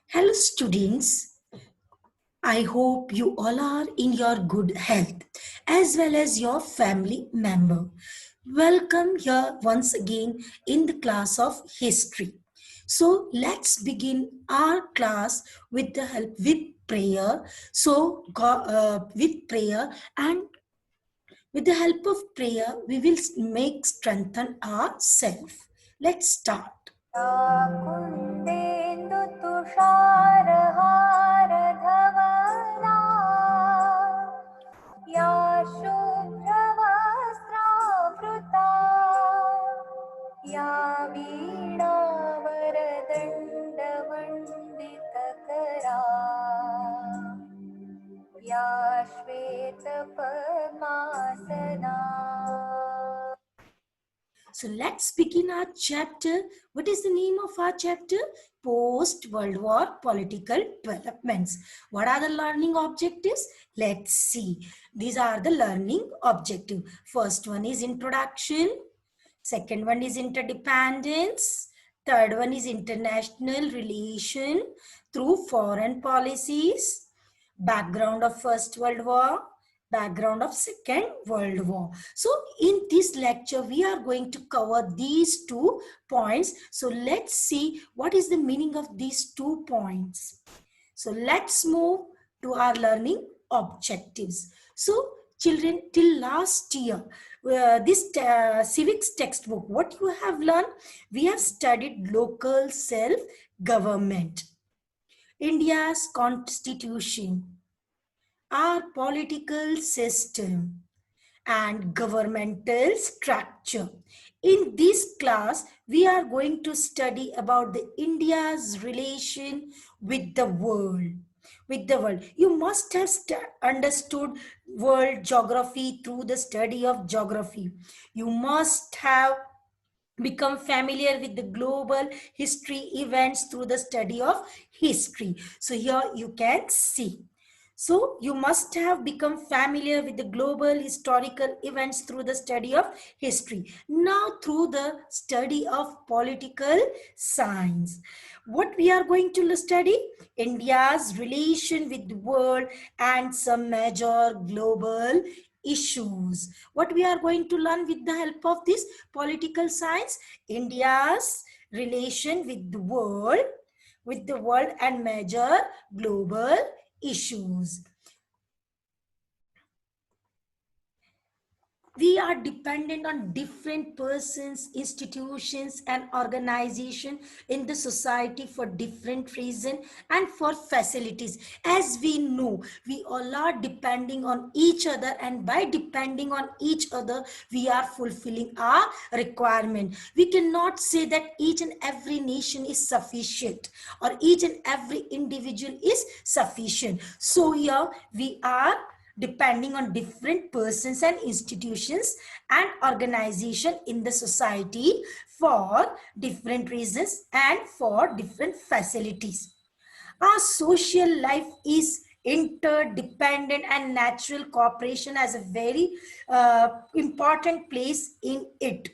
Hello, students. I hope you all are in your good health as well as your family member. Welcome here once again in the class of history. So let's begin our class with the help with prayer. With prayer and with the help of prayer, we will make strengthen ourselves. Let's start. कुन्देन्दु तुषारहारधवला या शुभ्रवस्त्रावृता या वीणावरदण्डमण्डितकरा या श्वेतपद्मासना. So let's begin our chapter. What is the name of our chapter? Post-World War Political Developments. What are the learning objectives? Let's see. These are the learning objectives. First one is introduction. Second one is interdependence. Third one is international relation through foreign policies. Background of First World War. Background of Second World War. So in this lecture, we are going to cover these 2 points. So let's see what is the meaning of these 2 points. So let's move to our learning objectives. So children, till last year, this civics textbook, what you have learned, we have studied local self-government, India's constitution, our political system, and governmental structure. In this class, we are going to study about the India's relation with the world. You must have understood world geography through the study of geography. You must have become familiar with the global history events through the study of history. So here you can see. So you must have become familiar with the global historical events through the study of history. Now through the study of political science. What we are going to study? India's relation with the world and some major global issues. What we are going to learn with the help of this political science? India's relation with the world and major global issues. We are dependent on different persons, institutions, and organizations in the society for different reasons and for facilities. As we know, we all are depending on each other, and by depending on each other, we are fulfilling our requirement. We cannot say that each and every nation is sufficient or each and every individual is sufficient. So here we are depending on different persons and institutions and organization in the society for different reasons and for different facilities. Our social life is interdependent, and natural cooperation has a very important place in it.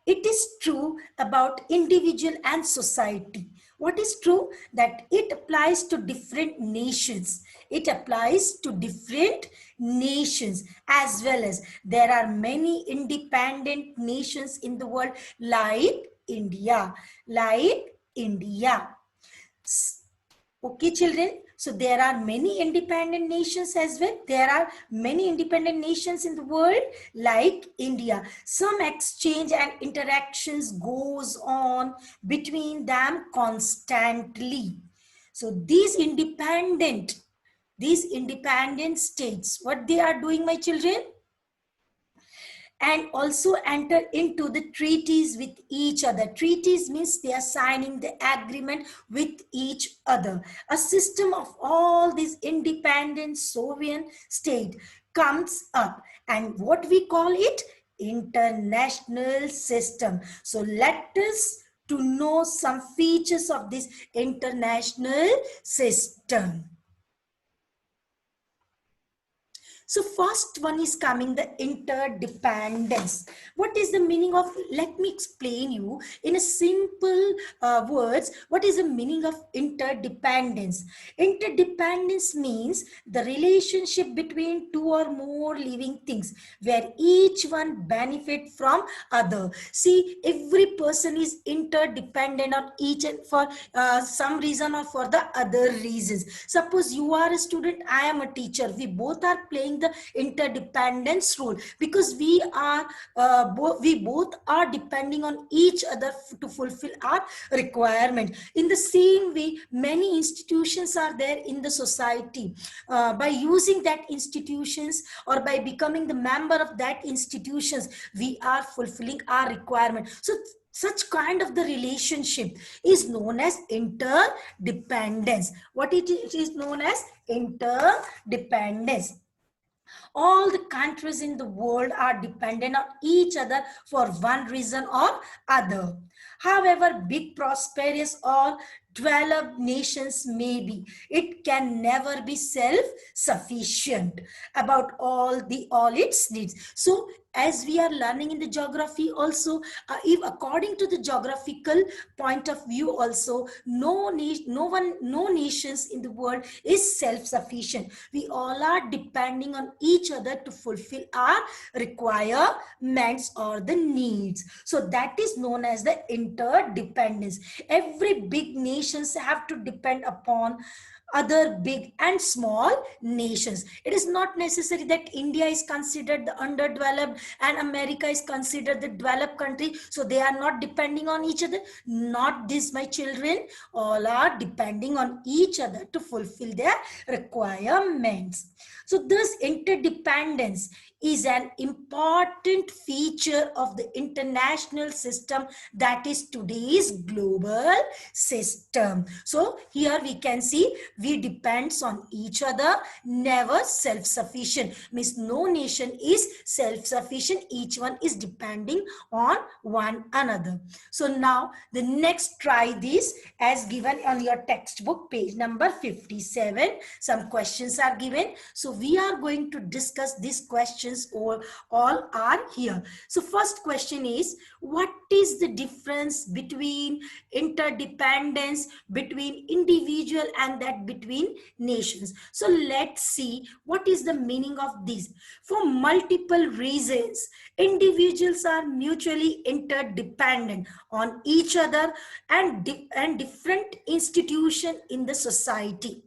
It is true about individual and society. What is true? That it applies to different nations. It applies to different nations, as well as there are many independent nations in the world like India. Okay, children. So there are many independent nations as well. There are many independent nations in the world like India. Some exchange and interactions goes on between them constantly. So these independent states, what they are doing, my children? And also enter into the treaties with each other. Treaties means they are signing the agreement with each other. A system of all these independent sovereign state comes up, and what we call it? International system. So let us to know some features of this international system. So first one is coming the interdependence. What is the meaning of, let me explain you in a simple words, what is the meaning of interdependence? Interdependence means the relationship between two or more living things where each one benefit from other. See, every person is interdependent on each and for some reason or for the other reasons. Suppose you are a student, I am a teacher, we both are playing the interdependence role because we both are depending on each other to fulfill our requirement. In the same way, many institutions are there in the society. By using that institutions or by becoming the member of that institutions, we are fulfilling our requirement. So such kind of the relationship is known as interdependence. What it is known as interdependence. All the countries in the world are dependent on each other for one reason or other. However big, prosperous or developed nations may be, it can never be self-sufficient about all its needs. So as we are learning in the geography also, if according to the geographical point of view also, no nations in the world is self-sufficient. We all are depending on each other to fulfill our requirements or the needs. So that is known as the interdependence. Every big nations have to depend upon other big and small nations. It is not necessary that India is considered the underdeveloped and America is considered the developed country, so they are not depending on each other. Not this, my children. All are depending on each other to fulfill their requirements. So this interdependence is an important feature of the international system, that is today's global system. So here we can see we depends on each other, never self-sufficient. Means no nation is self-sufficient, each one is depending on one another. So now the next, try this as given on your textbook page number 57. Some questions are given, so we are going to discuss these questions. All are here. So first question is, what is the difference between interdependence between individual and that between nations? So let's see what is the meaning of this. For multiple reasons, individuals are mutually interdependent on each other and different institutions in the society.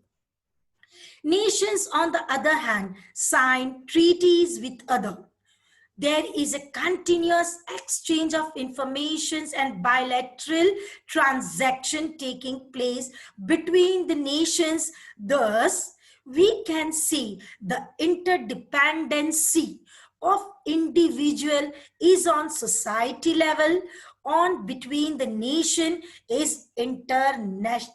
Nations, on the other hand, sign treaties with others. There is a continuous exchange of information and bilateral transaction taking place between the nations. Thus, we can see the interdependency of individual is on society level, on between the nation is international,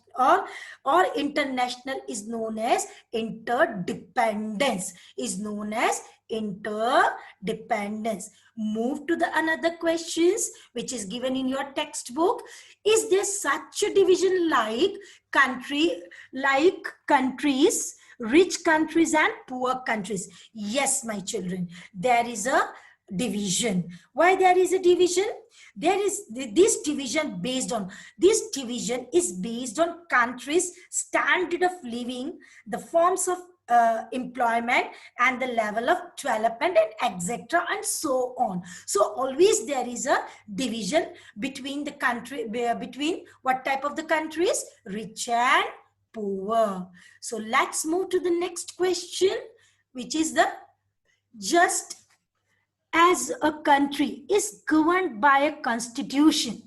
or international is known as interdependence, is known as interdependence. Move to the another questions which is given in your textbook. Is there such a division like countries, rich countries and poor countries? Yes, my children, there is a division. Why there is a division? There is this division is based on countries' standard of living, the forms of employment and the level of development and etc. and so on. So always there is a division between the country, between what type of the countries? Rich and poor. So let's move to the next question, which is the, just as a country is governed by a constitution,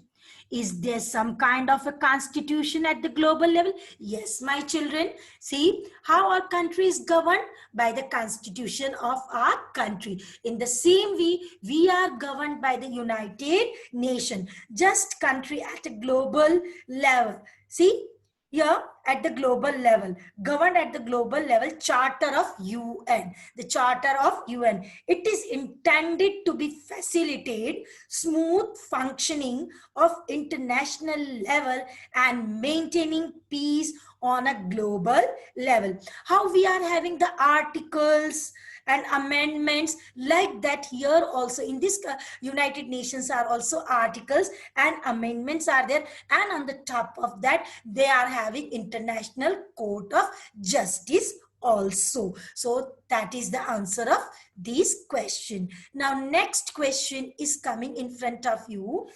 is there some kind of a constitution at the global level? Yes, my children. See how our country is governed by the constitution of our country. In the same way, we are governed by the United Nations, just country at a global level. See, here at the global level, governed at the global level, Charter of UN. The Charter of UN. It is intended to be facilitate smooth functioning of international level and maintaining peace on a global level. How we are having the articles and amendments like that. Here also in this United Nations are also articles and amendments are there, and on the top of that they are having International Court of Justice also. So that is the answer of this question. Now next question is coming in front of you.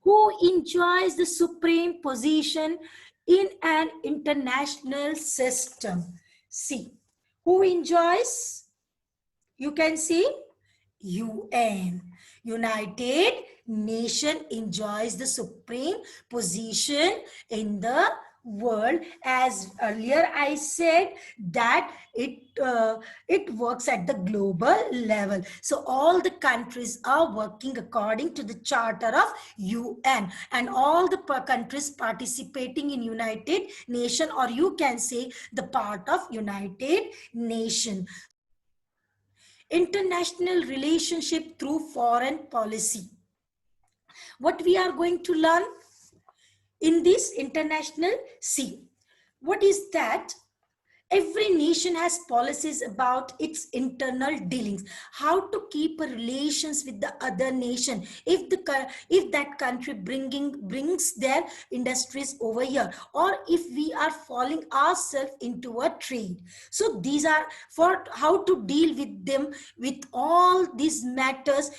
Who enjoys the supreme position in an international system? See, who enjoys? You can see UN. United Nation enjoys the supreme position in the world. As earlier I said that it works at the global level. So all the countries are working according to the charter of UN, and all the countries participating in United Nation, or you can say the part of United Nation. International relationship through foreign policy. What we are going to learn in this international, see, what is that? Every nation has policies about its internal dealings, how to keep a relations with the other nation. If that country brings their industries over here, or if we are falling ourselves into a trade. So these are for how to deal with them. With all these matters,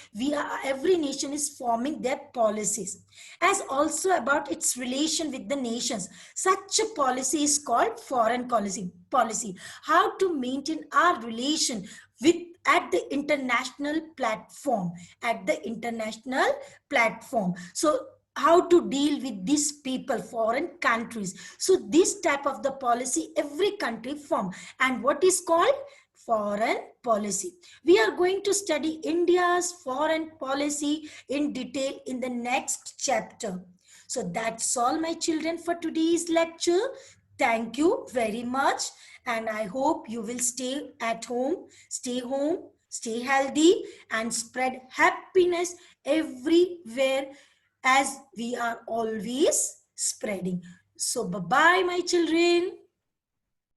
every nation is forming their policies, as also about its relation with the nations. Such a policy is called foreign policy. How to maintain our relation with at the international platform, so how to deal with these people, foreign countries. So this type of the policy every country form, and what is called foreign policy. We are going to study India's foreign policy in detail in the next chapter. So that's all, my children, for today's lecture. Thank you very much, and I hope you will stay at home, stay healthy, and spread happiness everywhere as we are always spreading. So bye bye, my children.